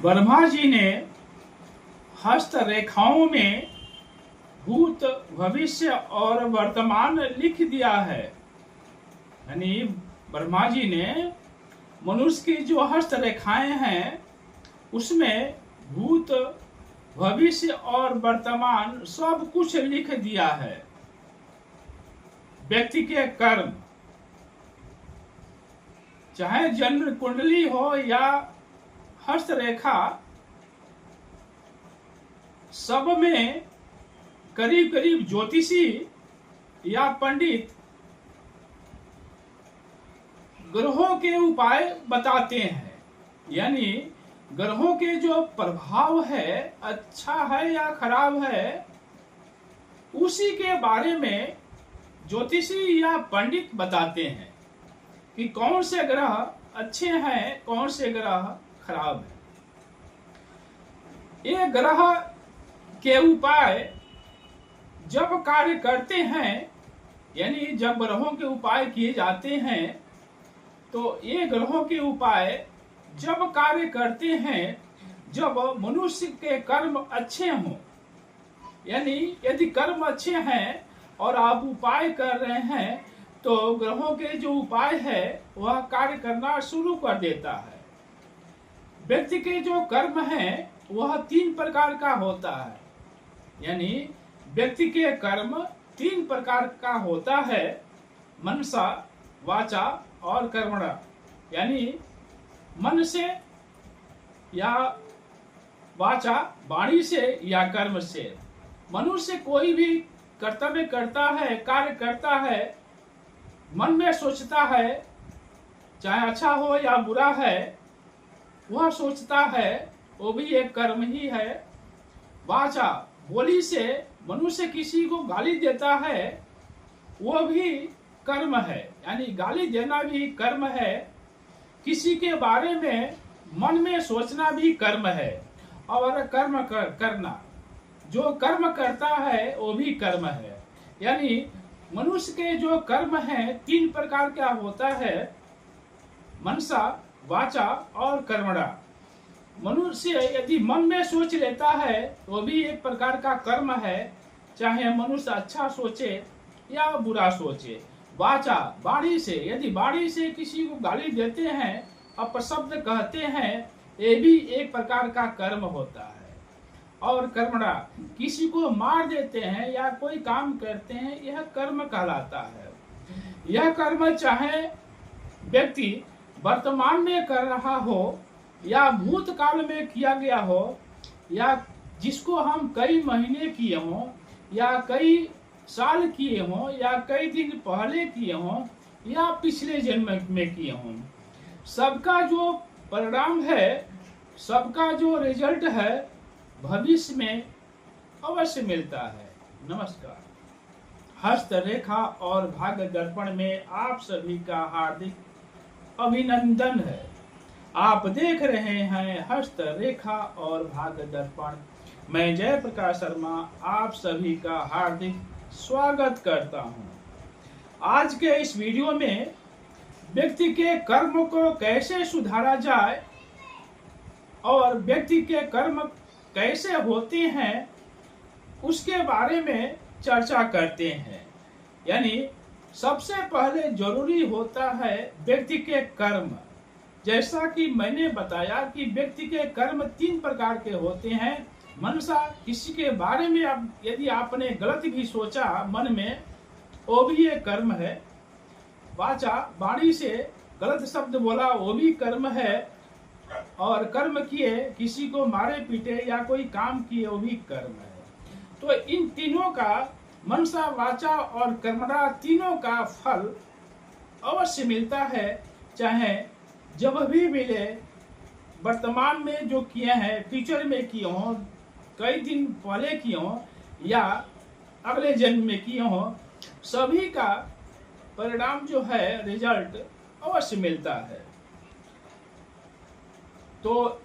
वर्मा जी ने हस्तरेखाओं में भूत, भविष्य और वर्तमान लिख दिया है। यानी वर्मा जी ने मनुष्य की जो हस्तरेखाएं हैं उसमें भूत, भविष्य और वर्तमान सब कुछ लिख दिया है। व्यक्ति के कर्म, चाहे जन्म कुंडली हो या हस्तरेखा, सब में करीब करीब ज्योतिषी या पंडित ग्रहों के उपाय बताते हैं। यानी ग्रहों के जो प्रभाव है, अच्छा है या खराब है, उसी के बारे में ज्योतिषी या पंडित बताते हैं कि कौन से ग्रह अच्छे हैं, कौन से ग्रह खराब है। ये ग्रह के उपाय जब कार्य करते हैं, यानी जब ग्रहों के उपाय किए जाते हैं, तो ये ग्रहों के उपाय जब कार्य करते हैं जब मनुष्य के कर्म अच्छे हों। यानी यदि कर्म अच्छे हैं और आप उपाय कर रहे हैं तो ग्रहों के जो उपाय है वह कार्य करना शुरू कर देता है। व्यक्ति के जो कर्म है वह 3 प्रकार का होता है। यानी व्यक्ति के कर्म 3 प्रकार का होता है: मनसा, वाचा और कर्मणा। यानी मन से या वाचा, वाणी से या कर्म से। मनुष्य कोई भी कर्तव्य करता है, कार्य करता है, मन में सोचता है, चाहे अच्छा हो या बुरा है, वह सोचता है, वो भी एक कर्म ही है। वाचा, बोली से मनुष्य किसी को गाली देता है, वो भी कर्म है। यानी गाली देना भी कर्म है। किसी के बारे में मन में सोचना भी कर्म है। और कर्म करना, जो कर्म करता है वो भी कर्म है। यानी मनुष्य के जो कर्म है 3 प्रकार का होता है: मनसा, वाचा और कर्मणा। मनुष्य यदि मन में सोच लेता है तो भी एक प्रकार का कर्म है, चाहे मनुष्य अच्छा सोचे या बुरा सोचे। वाचा, वाणी से, यदि वाणी से किसी को गाली देते हैं, अपशब्द कहते हैं, ये भी एक प्रकार का कर्म होता है। और कर्मणा, किसी को मार देते हैं या कोई काम करते हैं, यह कर्म कहलाता है। यह कर्म चाहे व्यक्ति वर्तमान में कर रहा हो या भूतकाल में किया गया हो, या जिसको हम कई महीने किए हों या कई साल किए हों या कई दिन पहले किए हों या पिछले जन्म में किए हों, सबका जो परिणाम है, सबका जो रिजल्ट है, भविष्य में अवश्य मिलता है। नमस्कार। हस्तरेखा और भाग्य दर्पण में आप सभी का हार्दिक अभिनंदन है। आप देख रहे हैं हस्तरेखा और भाग्य दर्पण। मैं जयप्रकाश शर्मा आप सभी का हार्दिक स्वागत करता हूं। आज के इस वीडियो में व्यक्ति के कर्म को कैसे सुधारा जाए और व्यक्ति के कर्म कैसे होते हैं उसके बारे में चर्चा करते हैं। यानी सबसे पहले जरूरी होता है व्यक्ति के कर्म। जैसा कि मैंने बताया कि व्यक्ति के कर्म 3 प्रकार के होते हैं। मनसा, किसी के बारे में यदि आपने गलत भी सोचा मन में, वो भी एक कर्म है। वाचा, वाणी से गलत शब्द बोला, वो भी कर्म है। और कर्म किए, किसी को मारे पीटे या कोई काम किए, वो भी कर्म है। तो इन तीनों का, मनसा, वाचा और कर्मणा, तीनों का फल अवश्य मिलता है। चाहे जब भी मिले, वर्तमान में जो किए हैं, फ्यूचर में किए हों, कई दिन पहले किए हों या अगले जन्म में किए हों, सभी का परिणाम जो है, रिजल्ट अवश्य मिलता है। तो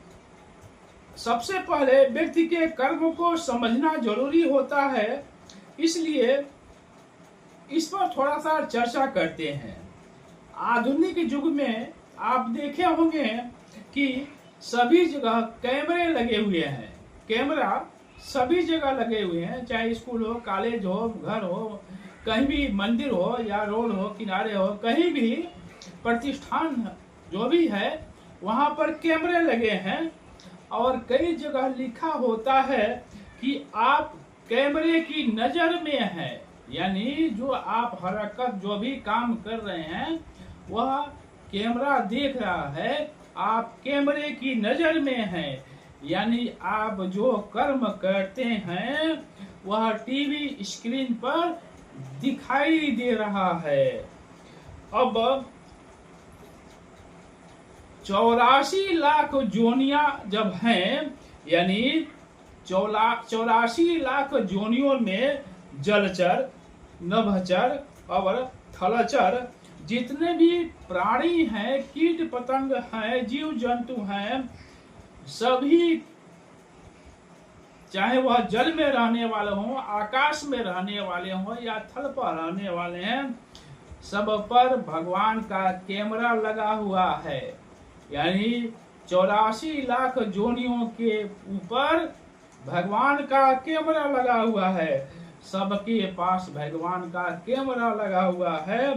सबसे पहले व्यक्ति के कर्म को समझना जरूरी होता है, इसलिए इस पर थोड़ा सा चर्चा करते हैं। आधुनिक युग में आप देखे होंगे कि सभी जगह कैमरे लगे हुए हैं। कैमरा सभी जगह लगे हुए हैं, चाहे स्कूल हो, कॉलेज हो, घर हो, कहीं भी मंदिर हो या रोड हो, किनारे हो, कहीं भी प्रतिष्ठान जो भी है वहां पर कैमरे लगे हैं। और कई जगह लिखा होता है कि आप कैमरे की नजर में हैं, यानी जो आप हरकत जो भी काम कर रहे हैं वह कैमरा देख रहा है, आप कैमरे की नजर में हैं, यानी आप जो कर्म करते हैं वह टीवी स्क्रीन पर दिखाई दे रहा है। अब 84 लाख जोनिया जब हैं, यानी 84 लाख जोनियों में जलचर, नभचर और थलचर जितने भी प्राणी हैं, कीट पतंग हैं, जीव जंतु हैं, सभी चाहे वह जल में रहने वाले हों, आकाश में रहने वाले हों या थल पर रहने वाले हैं, सब पर भगवान का कैमरा लगा हुआ है। यानी 84 लाख जोनियों के ऊपर भगवान का कैमरा लगा हुआ है। सबके पास भगवान का कैमरा लगा हुआ है।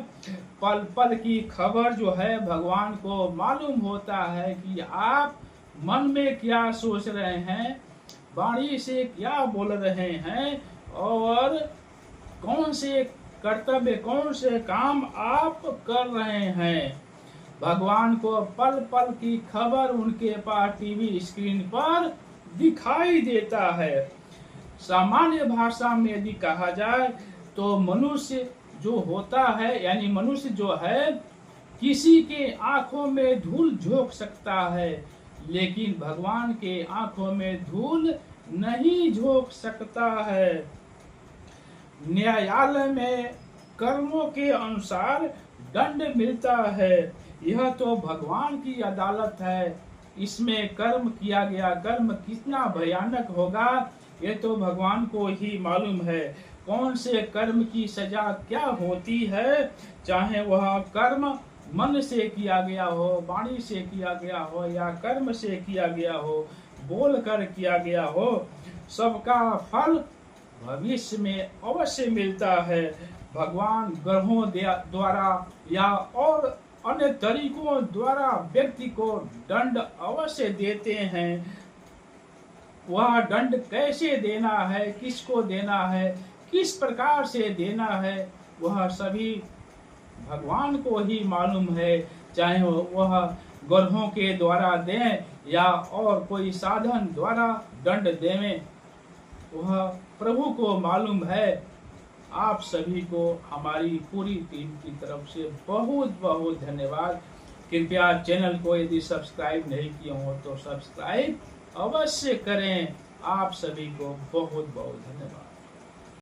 पल पल की खबर जो है भगवान को मालूम होता है कि आप मन में क्या सोच रहे हैं, वाणी से क्या बोल रहे हैं और कौन से कर्तव्य, कौन से काम आप कर रहे हैं। भगवान को पल पल की खबर उनके पास टीवी स्क्रीन पर दिखाई देता है। सामान्य भाषा में यदि कहा जाए तो मनुष्य जो होता है, यानी मनुष्य जो है, किसी के आंखों में धूल झोंक सकता है, लेकिन भगवान के आंखों में धूल नहीं झोंक सकता है। न्यायालय में कर्मों के अनुसार दंड मिलता है। यह तो भगवान की अदालत है। इसमें कर्म किया गया कर्म कितना भयानक होगा ये तो भगवान को ही मालूम है। कौन से कर्म की सजा क्या होती है, चाहे वह कर्म मन से किया गया हो, वाणी से किया गया हो या कर्म से किया गया हो, बोल कर किया गया हो, सबका फल भविष्य में अवश्य मिलता है। भगवान ग्रहों द्वारा या और अन्य तरीकों द्वारा व्यक्ति को दंड अवश्य देते हैं। वह दंड कैसे देना है, किसको देना है, किस प्रकार से देना है, वह सभी भगवान को ही मालूम है। चाहे वह ग्रहों के द्वारा दें या और कोई साधन द्वारा दंड देवें, वह प्रभु को मालूम है। आप सभी को हमारी पूरी टीम की तरफ से बहुत बहुत धन्यवाद। कृपया चैनल को यदि सब्सक्राइब नहीं किए हो तो सब्सक्राइब अवश्य करें। आप सभी को बहुत बहुत धन्यवाद।